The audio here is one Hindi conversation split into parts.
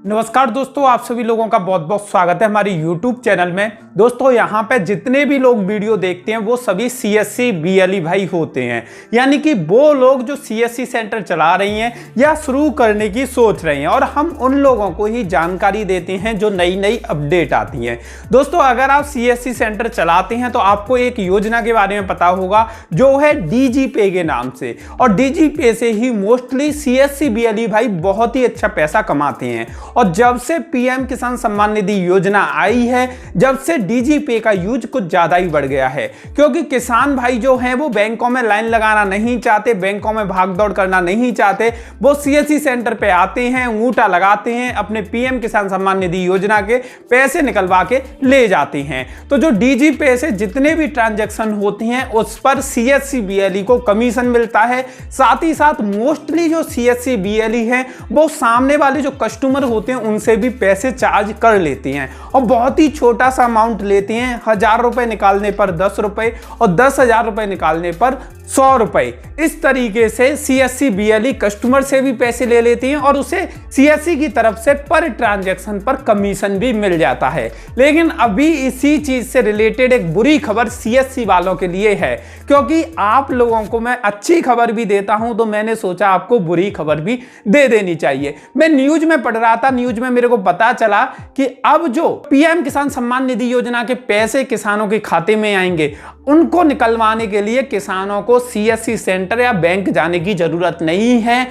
नमस्कार दोस्तों, आप सभी लोगों का बहुत बहुत स्वागत है हमारे YouTube चैनल में। दोस्तों यहाँ पे जितने भी लोग वीडियो देखते हैं वो सभी CSC BLE भाई होते हैं, यानी कि वो लोग जो CSC सेंटर चला रही हैं या शुरू करने की सोच रहे हैं, और हम उन लोगों को ही जानकारी देते हैं जो नई नई अपडेट आती हैं। दोस्तों अगर आप CSC सेंटर चलाते हैं तो आपको एक योजना के बारे में पता होगा जो है DG पे के नाम से, और DG पे से ही मोस्टली CSC BLE भाई बहुत ही अच्छा पैसा कमाते हैं। और जब से PM किसान सम्मान निधि योजना आई है, जब से DG पे का यूज कुछ ज्यादा ही बढ़ गया है, क्योंकि किसान भाई जो हैं वो बैंकों में लाइन लगाना नहीं चाहते, बैंकों में भाग दौड़ करना नहीं चाहते। वो CSC सेंटर पे आते हैं, अंगूठा लगाते हैं, अपने PM किसान सम्मान निधि योजना के पैसे निकलवा के ले जाते हैं। तो जो DG पे से जितने भी ट्रांजैक्शन होती हैं उस पर CSC BLE को कमीशन मिलता है। साथ ही साथ मोस्टली जो CSC BLE है वो सामने वाले जो कस्टमर होते हैं उनसे भी पैसे चार्ज कर लेते हैं, और बहुत ही छोटा सा अमाउंट लेते हैं। 1000 रुपए निकालने पर 10 रुपए और 10,000 रुपए निकालने पर 100 रुपए। इस तरीके से CSC BLE कस्टमर से भी पैसे ले लेती हैं और उसे CSC की तरफ से पर ट्रांजैक्शन पर कमीशन भी मिल जाता है। लेकिन अभी इसी चीज से रिलेटेड एक बुरी खबर CSC वालों के लिए है, क्योंकि आप लोगों को मैं अच्छी खबर भी देता हूं तो मैंने सोचा आपको बुरी खबर भी दे देनी चाहिए। मैं न्यूज में पढ़ रहा था, न्यूज में मेरे को पता चला कि अब जो PM किसान सम्मान निधि योजना के पैसे किसानों के खाते में आएंगे, उनको निकलवाने के लिए किसानों को CSC सेंटर या बैंक जाने की जरूरत नहीं है।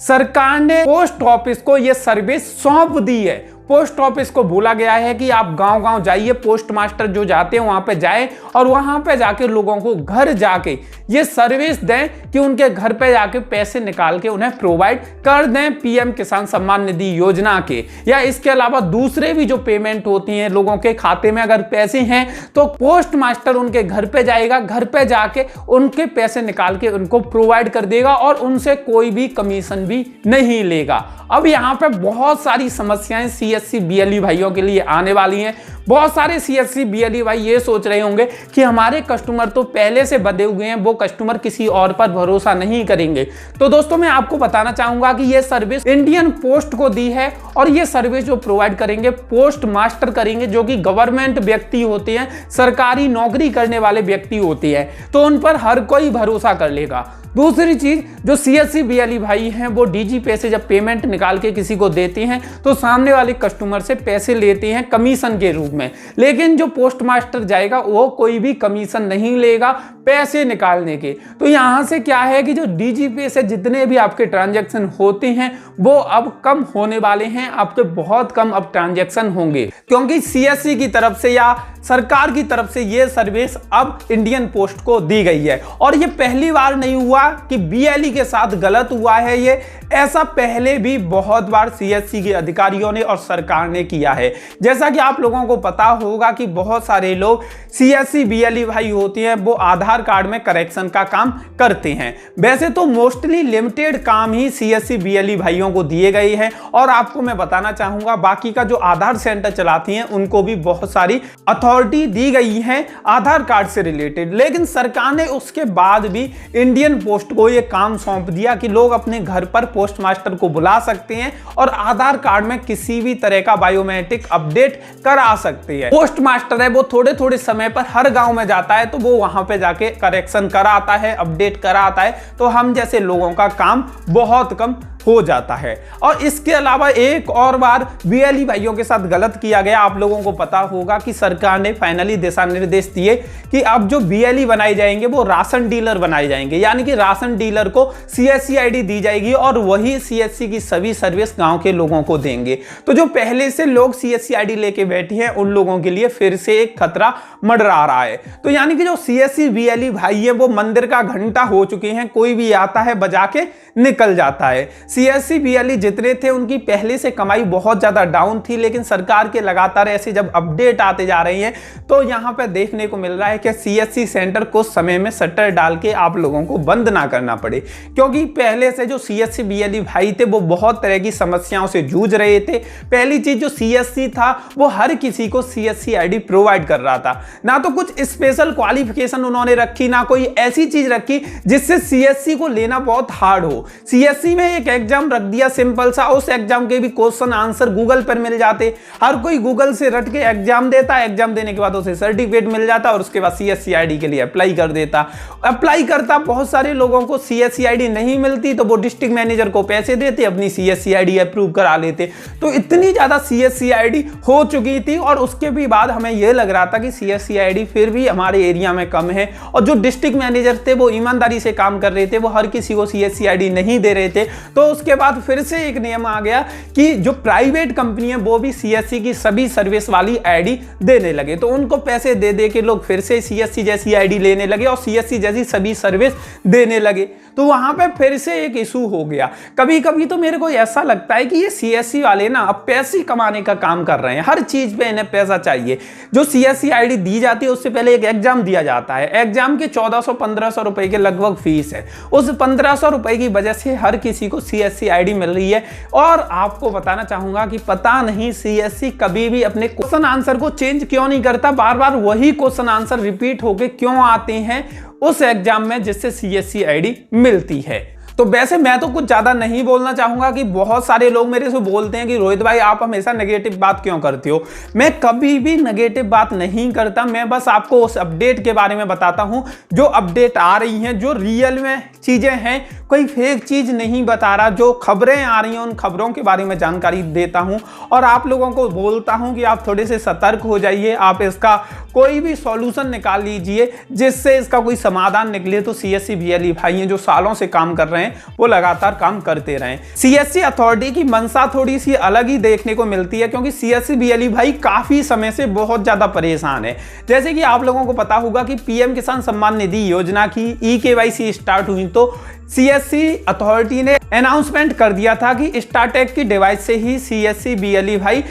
सरकार ने पोस्ट ऑफिस को यह सर्विस सौंप दी है। पोस्ट ऑफिस को बोला गया है कि आप गांव-गांव जाइए, पोस्ट मास्टर जो जाते हैं वहां पे जाएं और वहां पे जाके लोगों को घर जाके ये सर्विस दें कि उनके घर पे जाके पैसे निकाल के उन्हें प्रोवाइड कर दें PM किसान सम्मान निधि योजना के। या इसके अलावा दूसरे भी जो पेमेंट होती हैं लोगों के खाते में अगर पैसे हैं तो पोस्ट मास्टर उनके घर पे जाएगा, घर पे जाके उनके पैसे निकाल के उनको प्रोवाइड कर देगा और उनसे कोई भी कमीशन भी नहीं लेगा। अब यहाँ पे बहुत सारी समस्याएं CSC BLE भाइयों के लिए आने वाली हैं। बहुत सारे CSC BLE भाई ये सोच रहे होंगे कि हमारे कस्टमर तो पहले से बंधे हुए हैं, वो कस्टमर किसी और पर भरोसा नहीं करेंगे। तो दोस्तों मैं आपको बताना चाहूंगा कि ये सर्विस इंडियन पोस्ट को दी है, और ये सर्विस जो प्रोवाइड करेंगे पोस्ट मास्टर करेंगे, जो कि गवर्नमेंट व्यक्ति होते हैं, सरकारी नौकरी करने वाले व्यक्ति होते हैं, तो उन पर हर कोई भरोसा कर लेगा। दूसरी चीज, जो CSC BLE भाई हैं वो DG पे से जब पेमेंट निकाल के किसी को देते हैं तो सामने वाले कस्टमर से पैसे लेते हैं कमीशन के रूप में, लेकिन जो पोस्ट मास्टर जाएगा वो कोई भी कमीशन नहीं लेगा पैसे निकालने के। तो यहां से क्या है कि जो DG पे से जितने भी आपके ट्रांजैक्शन होते हैं वो अब कम होने वाले हैं, आपके बहुत कम अब ट्रांजैक्शन होंगे, क्योंकि CSC की तरफ से या सरकार की तरफ से ये सर्विस अब इंडियन पोस्ट को दी गई है। और ये पहली बार नहीं हुआ कि BLE के साथ गलत हुआ है, ये ऐसा पहले भी बहुत बार CSC के अधिकारियों ने और सरकार ने किया है। जैसा कि आप लोगों को पता होगा कि बहुत सारे लोग CSC BLE भाई होते हैं वो आधार कार्ड में करेक्शन का काम करते हैं। वैसे तो मोस्टली लिमिटेड काम ही CSC BLE भाइयों को दिए गए हैं, और आपको मैं बताना चाहूंगा बाकी का जो आधार सेंटर चलाती हैं उनको भी बहुत सारी अथॉरिटी दी गई है आधार कार्ड से रिलेटेड। लेकिन सरकार ने उसके बाद भी इंडियन पोस्ट को यह काम सौंप दिया कि लोग अपने घर पर पोस्ट मास्टर को बुला सकते हैं और आधार कार्ड में किसी भी तरह का बायोमेट्रिक अपडेट करा सकते हैं। पोस्ट मास्टर है वो थोड़े थोड़े समय पर हर गांव में जाता है, तो वो वहां पे जाके करेक्शन कराता है, अपडेट कराता है, तो हम जैसे लोगों का काम बहुत कम हो जाता है। और इसके अलावा एक और बार BLE भाइयों के साथ गलत किया गया। आप लोगों को पता होगा कि सरकार ने फाइनली दिशा निर्देश दिए कि अब जो BLE बनाए जाएंगे वो राशन डीलर बनाए जाएंगे, यानी कि राशन डीलर को CSC ID दी जाएगी और वही CSC की सभी सर्विस गांव के लोगों को देंगे। तो जो पहले से लोग CSC ID लेके बैठे हैं उन लोगों के लिए फिर से एक खतरा मंडरा रहा है। तो यानी कि जो CSC BLE भाई है वो मंदिर का घंटा हो चुके हैं, कोई भी आता है बजा के निकल जाता है। CSC BLE जितने थे उनकी पहले से कमाई बहुत ज्यादा डाउन थी, लेकिन सरकार के लगातार ऐसे जब अपडेट आते जा रही हैं तो यहां पे देखने को मिल रहा है कि CSC सेंटर कुछ समय में शटर डाल के आप लोगों को बंद ना करना पड़े, क्योंकि पहले से जो CSC BLE भाई थे वो बहुत तरह की समस्याओं से जूझ रहे थे। पहली चीज जो CSC था वो हर किसी को CSC ID प्रोवाइड कर रहा था, ना तो कुछ स्पेशल क्वालिफिकेशन उन्होंने रखी, ना कोई ऐसी चीज रखी जिससे CSC को लेना बहुत हार्ड हो। CSC में एक एग्जाम रख दिया सिंपल सा, उस एग्जाम के भी क्वेश्चन आंसर गूगल पर मिल जाते। हर कोई गूगल से रट के एग्जाम देता, एग्जाम देने के बाद उसे सर्टिफिकेट मिल जाता और उसके बाद CSC ID के लिए अप्लाई कर देता। अप्लाई करता, बहुत सारे लोगों को CSC ID नहीं मिलती तो वो डिस्ट्रिक्ट मैनेजर को पैसे देते, अपनी CSC ID अप्रूव करा लेते। तो इतनी ज्यादा CSC ID हो चुकी थी और उसके भी बाद हमें यह लग रहा था कि CSC ID फिर भी हमारे एरिया में कम है, और जो डिस्ट्रिक्ट मैनेजर थे वो ईमानदारी से काम कर रहे थे, वो हर किसी को CSC ID नहीं दे रहे थे। तो उसके बाद फिर से एक नियम आ गया कि जो प्राइवेट कंपनी है वो भी CSC की सभी सर्विस वाली ID देने लगे, तो उनको पैसे दे दे के लोग फिर से CSC जैसी ID लेने लगे और CSC जैसी सभी सर्विस देने लगे। तो वहां पे फिर से एक इशू हो गया। कभी कभी तो मेरे को ऐसा लगता है कि ये CSC वाले ना अब पैसे कमाने का काम कर रहे हैं, हर चीज पे इन्हें पैसा चाहिए। जो CSC ID दी जाती है उससे पहले एक एग्जाम दिया जाता है, एग्जाम के 1400-1500 रुपए के लगभग फीस है। उस 1500 रुपए की वजह से हर किसी को CSC ID मिल रही है। और आपको बताना चाहूंगा कि पता नहीं CSC कभी भी अपने क्वेश्चन आंसर को चेंज क्यों नहीं करता, बार बार वही क्वेश्चन आंसर रिपीट होके क्यों आते हैं उस एग्जाम में जिससे CSC ID मिलती है। तो वैसे मैं तो कुछ ज्यादा नहीं बोलना चाहूंगा कि बहुत सारे लोग मेरे से बोलते हैं कि रोहित भाई आप हमेशा नेगेटिव बात क्यों करते हो। मैं कभी भी नेगेटिव बात नहीं करता, मैं बस आपको उस अपडेट के बारे में बताता हूं जो अपडेट आ रही हैं, जो रियल में चीजें हैं, कोई फेक चीज नहीं बता रहा। जो खबरें आ रही हैं उन खबरों के बारे में जानकारी देता हूं और आप लोगों को बोलता हूं कि आप थोड़े से सतर्क हो जाइए, आप इसका कोई भी सॉल्यूशन निकाल लीजिए जिससे इसका कोई समाधान निकले। तो CSC BLE भाई हैं जो सालों से काम कर रहे हैं वो लगातार काम करते रहें। CSC अथॉरिटी की मंशा थोड़ी सी अलग ही देखने को मिलती है, क्योंकि CSC BLE भाई काफी समय से बहुत ज्यादा परेशान है। जैसे कि आप लोगों को पता होगा कि PM किसान सम्मान निधि योजना की eKYC स्टार्ट हुई तो CSC अथॉरिटी ने अनाउंसमेंट कर दिया था कि स्टार्टेक की डिवाइस से ही CSC BLE भाई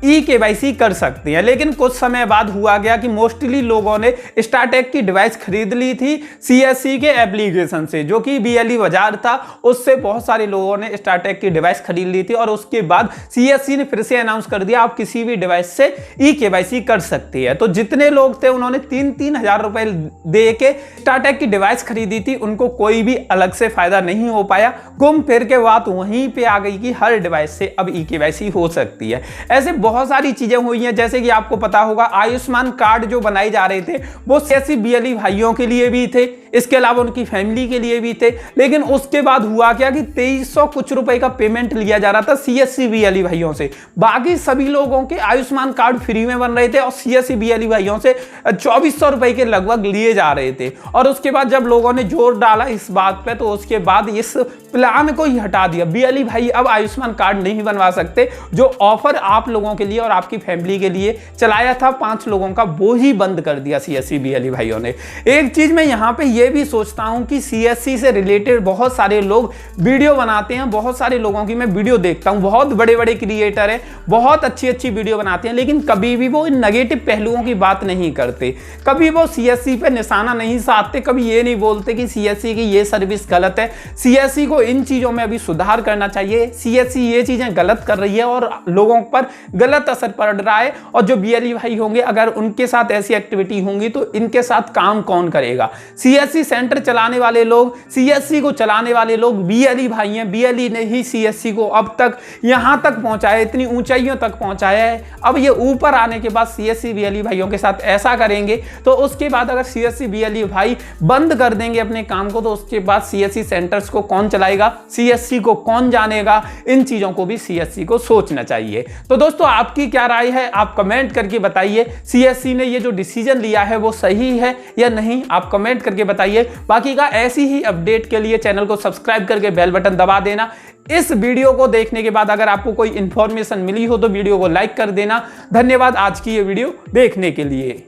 eKYC कर सकते हैं। लेकिन कुछ समय बाद हुआ गया कि मोस्टली लोगों ने स्टार्टेक की डिवाइस खरीद ली थी CSC के एप्लीकेशन से, जो कि BLE बाजार था, उससे बहुत सारे लोगों ने स्टार्टेक की डिवाइस खरीद ली थी। और उसके बाद CSC ने फिर से अनाउंस कर दिया आप किसी भी डिवाइस से eKYC कर सकते हैं। तो जितने लोग थे उन्होंने 3-3 हजार रुपए दे के स्टार्टेक की डिवाइस खरीदी थी, उनको कोई भी अलग से फायदा नहीं हो पाया। घूम फिर के बात वहीं पे आ गई कि हर डिवाइस से अब eKYC हो सकती है। ऐसे बहुत सारी चीजें हुई हैं, जैसे कि आपको पता होगा आयुष्मान कार्ड जो बनाए जा रहे थे वो CSC BLE भाइयों के लिए भी थे, इसके अलावा उनकी फैमिली के लिए भी थे। लेकिन उसके बाद हुआ क्या कि 2300 कुछ रुपए का पेमेंट लिया जा रहा था CSC BLE भाइयों से, बाकी सभी लोगों के आयुष्मान कार्ड फ्री में बन रहे थे और CSC BLE भाइयों से 2400 रुपए के लगभग लिए जा रहे थे। और उसके बाद जब लोगों ने जोर डाला इस बात पे तो उसके बाद इस प्लान को ही हटा दिया। BLE भाई अब आयुष्मान कार्ड नहीं बनवा सकते, जो ऑफर आप लोगों के लिए और आपकी फैमिली के लिए चलाया था 5 लोगों का, वो ही बंद कर दिया CSC BLE भाइयों ने। एक चीज मैं यहाँ पे ये भी सोचता हूँ कि CSC से रिलेटेड बहुत सारे लोग वीडियो बनाते हैं, बहुत सारे लोगों की मैं वीडियो देखता हूँ, बहुत बड़े बड़े क्रिएटर हैं, बहुत अच्छी अच्छी वीडियो बनाते हैं, लेकिन कभी भी वो इन नेगेटिव पहलुओं की बात नहीं करते, कभी वो CSC पे निशाना नहीं साधते, कभी ये नहीं बोलते कि CSC की ये सर्विस गलत है। CSC को इन चीजों में अभी सुधार करना चाहिए। CSC ये चीजें गलत कर रही है और लोगों पर गलत असर पड़ रहा है। और जो BLE भाई होंगे अगर उनके साथ ऐसी एक्टिविटी होंगी तो इनके साथ काम कौन करेगा। CSC सेंटर चलाने वाले लोग, CSC को चलाने वाले लोग BLE भाई हैं। BLE ने ही CSC को अब तक यहां तक पहुंचाया, इतनी ऊंचाइयों तक पहुंचाया है। अब ये ऊपर आने के बाद CSC BLE भाइयों के साथ ऐसा करेंगे तो उसके बाद अगर CSC BLE भाई बंद कर देंगे अपने काम को तो उसके बाद CSC सेंटर्स को कौन चलाएगा, CSC को कौन जानेगा। इन चीजों को भी CSC को सोचना चाहिए। तो दोस्तों आपकी क्या राय है आप कमेंट करके बताइए। CSC ने ये जो डिसीजन लिया है वो सही है या नहीं, आप कमेंट करके बताइए। बाकी का ऐसी ही अपडेट के लिए चैनल को सब्सक्राइब करके बेल बटन दबा देना। इस वीडियो को देखने के बाद अगर आपको कोई इंफॉर्मेशन मिली हो तो वीडियो को लाइक कर देना। धन्यवाद आज की ये वीडियो देखने के लिए।